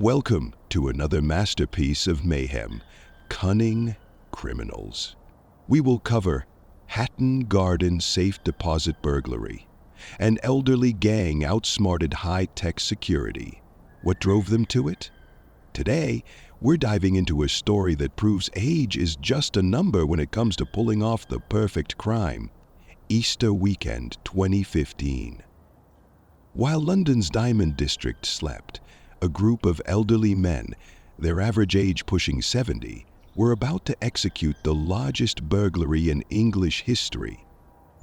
Welcome to another masterpiece of mayhem, Cunning Criminals. We will cover Hatton Garden safe deposit burglary. An elderly gang outsmarted high-tech security. What drove them to it? Today, we're diving into a story that proves age is just a number when it comes to pulling off the perfect crime. Easter weekend 2015. While London's Diamond District slept, a group of elderly men, their average age pushing 70, were about to execute the largest burglary in English history.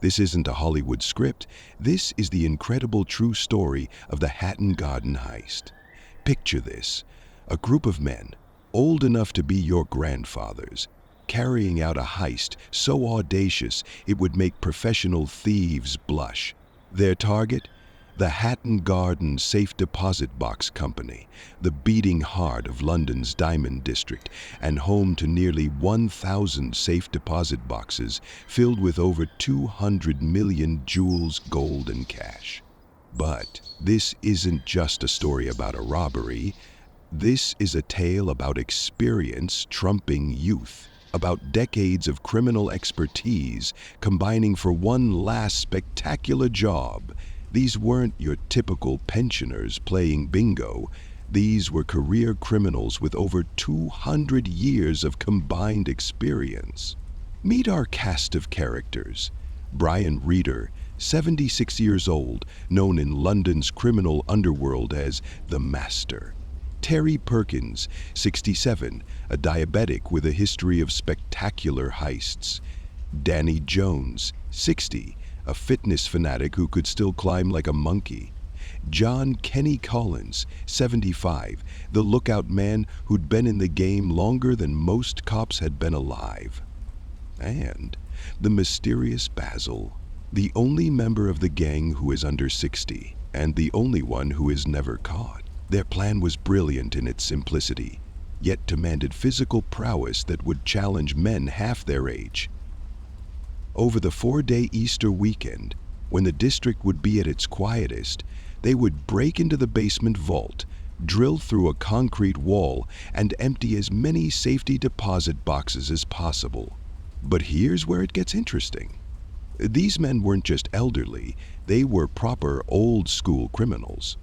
This isn't a Hollywood script. This is the incredible true story of the Hatton Garden heist. Picture this: a group of men, old enough to be your grandfathers, carrying out a heist so audacious it would make professional thieves blush. Their target? The Hatton Garden Safe Deposit Box Company, the beating heart of London's Diamond District and home to nearly 1,000 safe deposit boxes filled with over 200 million jewels, gold, and cash. But this isn't just a story about a robbery. This is a tale about experience trumping youth, about decades of criminal expertise combining for one last spectacular job. These weren't your typical pensioners playing bingo. These were career criminals with over 200 years of combined experience. Meet our cast of characters. Brian Reader, 76 years old, known in London's criminal underworld as the Master. Terry Perkins, 67, a diabetic with a history of spectacular heists. Danny Jones, 60, a fitness fanatic who could still climb like a monkey. John Kenny Collins, 75, the lookout man who'd been in the game longer than most cops had been alive. And the mysterious Basil, the only member of the gang who is under 60, and the only one who is never caught. Their plan was brilliant in its simplicity, yet demanded physical prowess that would challenge men half their age. Over the 4-day Easter weekend, when the district would be at its quietest, they would break into the basement vault, drill through a concrete wall, and empty as many safety deposit boxes as possible. But here's where it gets interesting. These men weren't just elderly, they were proper old-school criminals.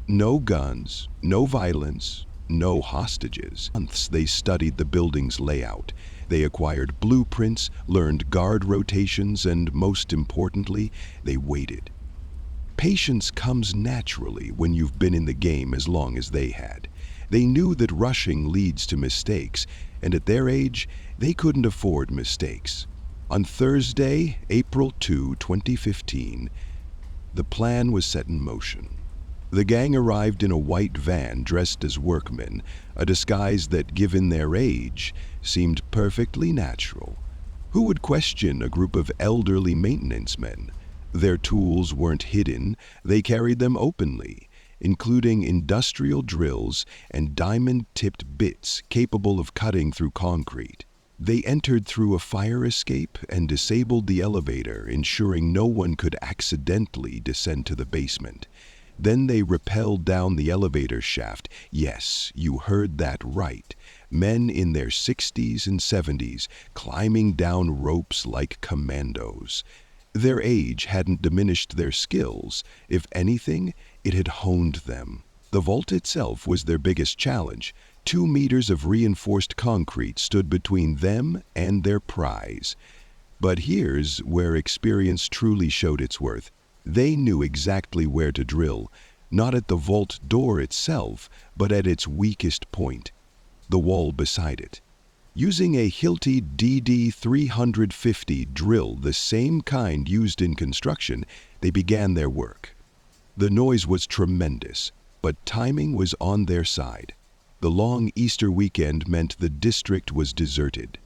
No guns, no violence, no hostages. Months they studied the building's layout. They acquired blueprints, learned guard rotations, and most importantly, they waited. Patience comes naturally when you've been in the game as long as they had. They knew that rushing leads to mistakes, and at their age, they couldn't afford mistakes. On Thursday, April 2, 2015, the plan was set in motion. The gang arrived in a white van dressed as workmen, a disguise that, given their age, seemed perfectly natural. Who would question a group of elderly maintenance men? Their tools weren't hidden, they carried them openly, including industrial drills and diamond-tipped bits capable of cutting through concrete. They entered through a fire escape and disabled the elevator, ensuring no one could accidentally descend to the basement. Then they rappelled down the elevator shaft. Yes, you heard that right. Men in their 60s and 70s climbing down ropes like commandos. Their age hadn't diminished their skills. If anything, it had honed them. The vault itself was their biggest challenge. 2 meters of reinforced concrete stood between them and their prize. But here's where experience truly showed its worth. They knew exactly where to drill, not at the vault door itself, but at its weakest point, the wall beside it. Using a Hilti DD350 drill, the same kind used in construction, they began their work. The noise was tremendous, but timing was on their side. The long Easter weekend meant the district was deserted.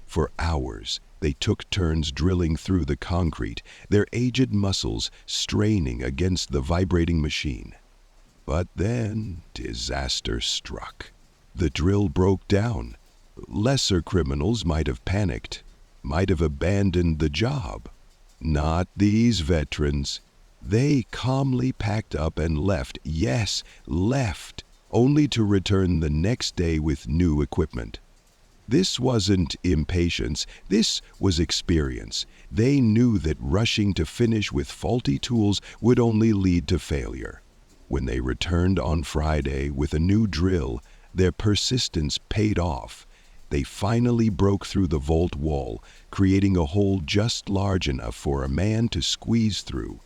For hours, they took turns drilling through the concrete, their aged muscles straining against the vibrating machine. But then disaster struck. The drill broke down. Lesser criminals might have panicked, might have abandoned the job. Not these veterans. They calmly packed up and left. Yes, left. only to return the next day with new equipment. This wasn't impatience, this was experience. They knew that rushing to finish with faulty tools would only lead to failure. When they returned on Friday with a new drill, their persistence paid off. They finally broke through the vault wall, creating a hole just large enough for a man to squeeze through.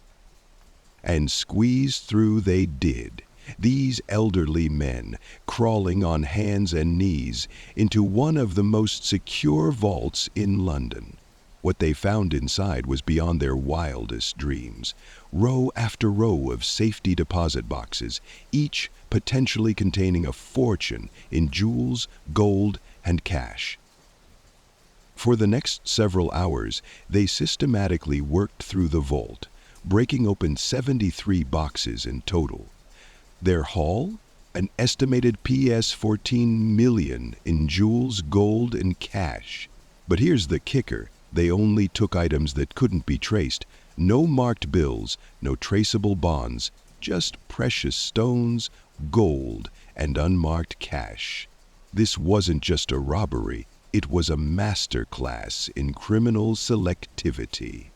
And squeeze through they did. These elderly men, crawling on hands and knees into one of the most secure vaults in London. What they found inside was beyond their wildest dreams. Row after row of safety deposit boxes, each potentially containing a fortune in jewels, gold, and cash. For the next several hours, they systematically worked through the vault, breaking open 73 boxes in total. Their haul? An estimated PS 14 million in jewels, gold, and cash. But here's the kicker. They only took items that couldn't be traced. No marked bills, no traceable bonds, just precious stones, gold, and unmarked cash. This wasn't just a robbery. It was a masterclass in criminal selectivity.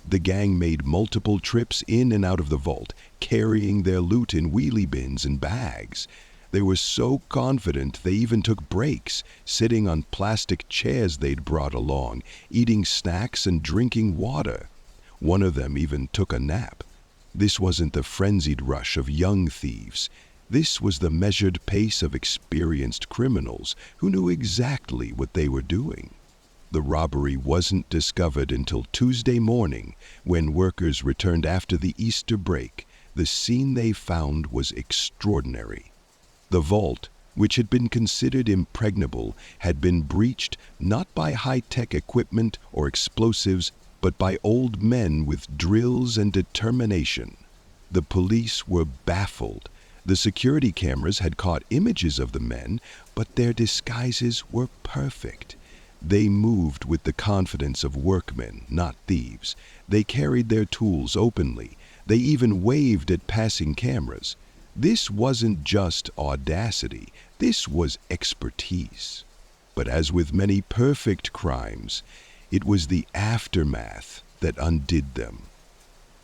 The gang made multiple trips in and out of the vault, carrying their loot in wheelie bins and bags. They were so confident they even took breaks, sitting on plastic chairs they'd brought along, eating snacks and drinking water. One of them even took a nap. This wasn't the frenzied rush of young thieves. This was the measured pace of experienced criminals who knew exactly what they were doing. The robbery wasn't discovered until Tuesday morning, when workers returned after the Easter break. The scene they found was extraordinary. The vault, which had been considered impregnable, had been breached not by high-tech equipment or explosives, but by old men with drills and determination. The police were baffled. The security cameras had caught images of the men, but their disguises were perfect. They moved with the confidence of workmen, not thieves. They carried their tools openly. They even waved at passing cameras. This wasn't just audacity. This was expertise. But as with many perfect crimes, it was the aftermath that undid them.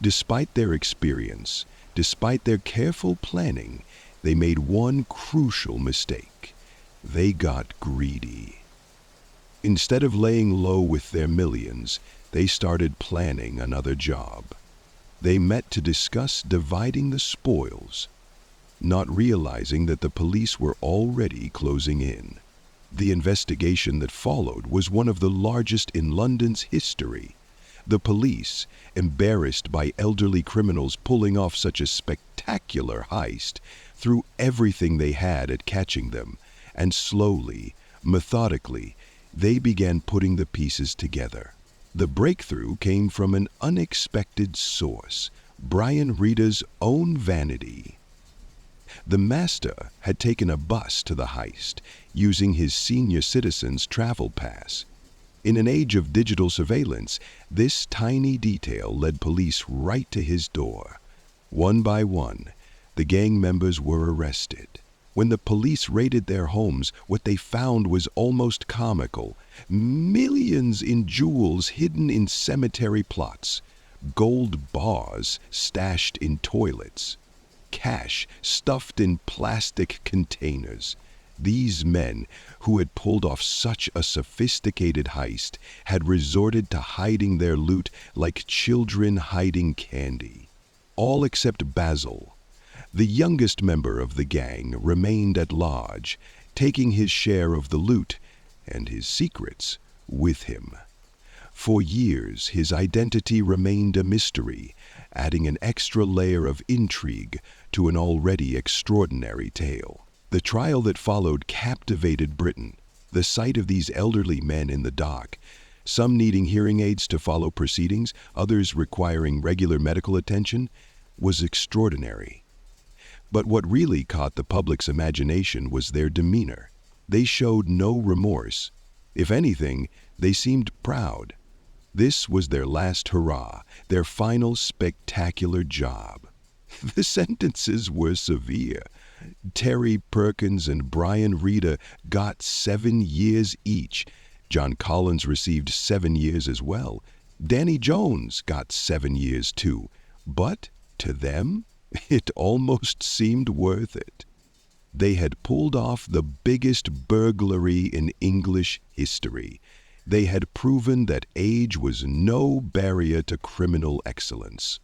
Despite their experience, despite their careful planning, they made one crucial mistake. They got greedy. Instead of laying low with their millions, they started planning another job. They met to discuss dividing the spoils, not realizing that the police were already closing in. The investigation that followed was one of the largest in London's history. The police, embarrassed by elderly criminals pulling off such a spectacular heist, threw everything they had at catching them, and slowly, methodically, they began putting the pieces together. The breakthrough came from an unexpected source, Brian Reeder's own vanity. The master had taken a bus to the heist, using his senior citizen's travel pass. In an age of digital surveillance, this tiny detail led police right to his door. One by one, the gang members were arrested. When the police raided their homes, what they found was almost comical. Millions in jewels hidden in cemetery plots, gold bars stashed in toilets, cash stuffed in plastic containers. These men, who had pulled off such a sophisticated heist, had resorted to hiding their loot like children hiding candy. All except Basil, the youngest member of the gang, remained at large, taking his share of the loot and his secrets with him. For years, his identity remained a mystery, adding an extra layer of intrigue to an already extraordinary tale. The trial that followed captivated Britain. The sight of these elderly men in the dock, some needing hearing aids to follow proceedings, others requiring regular medical attention, was extraordinary. But what really caught the public's imagination was their demeanor. They showed no remorse. If anything, they seemed proud. This was their last hurrah, their final spectacular job. The sentences were severe. Terry Perkins and Brian Reeder got 7 years each. John Collins received 7 years as well. Danny Jones got 7 years too. But to them, it almost seemed worth it. They had pulled off the biggest burglary in English history. They had proven that age was no barrier to criminal excellence.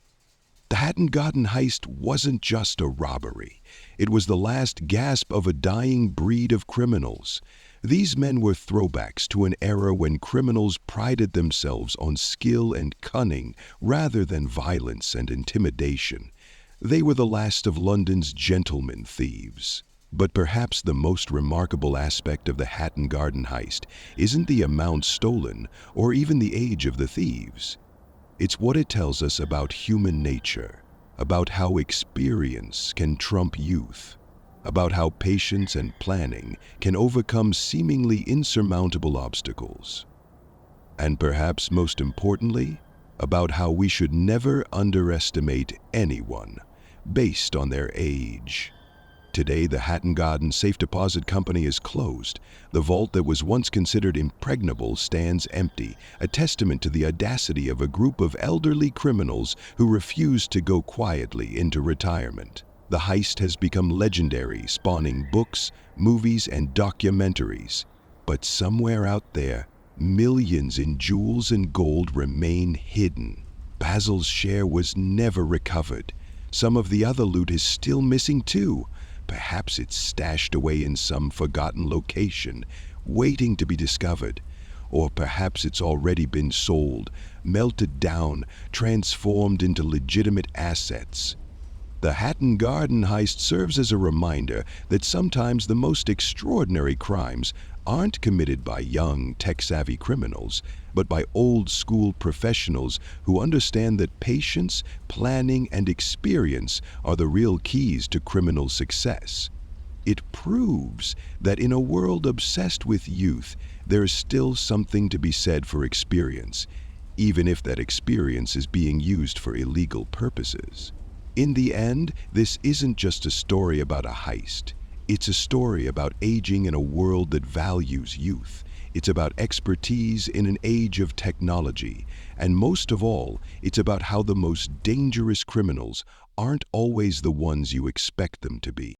The Hatton Garden heist wasn't just a robbery. It was the last gasp of a dying breed of criminals. These men were throwbacks to an era when criminals prided themselves on skill and cunning rather than violence and intimidation. They were the last of London's gentlemen thieves. But perhaps the most remarkable aspect of the Hatton Garden heist isn't the amount stolen or even the age of the thieves. It's what it tells us about human nature, about how experience can trump youth, about how patience and planning can overcome seemingly insurmountable obstacles. And perhaps most importantly, about how we should never underestimate anyone based on their age. Today, the Hatton Garden Safe Deposit Company is closed. The vault that was once considered impregnable stands empty, a testament to the audacity of a group of elderly criminals who refused to go quietly into retirement. The heist has become legendary, spawning books, movies, and documentaries. But somewhere out there, millions in jewels and gold remain hidden. Basil's share was never recovered. Some of the other loot is still missing too. Perhaps it's stashed away in some forgotten location, waiting to be discovered. Or perhaps it's already been sold, melted down, transformed into legitimate assets. The Hatton Garden heist serves as a reminder that sometimes the most extraordinary crimes aren't committed by young, tech-savvy criminals, but by old-school professionals who understand that patience, planning, and experience are the real keys to criminal success. It proves that in a world obsessed with youth, there is still something to be said for experience, even if that experience is being used for illegal purposes. In the end, this isn't just a story about a heist. It's a story about aging in a world that values youth. It's about expertise in an age of technology. And most of all, it's about how the most dangerous criminals aren't always the ones you expect them to be.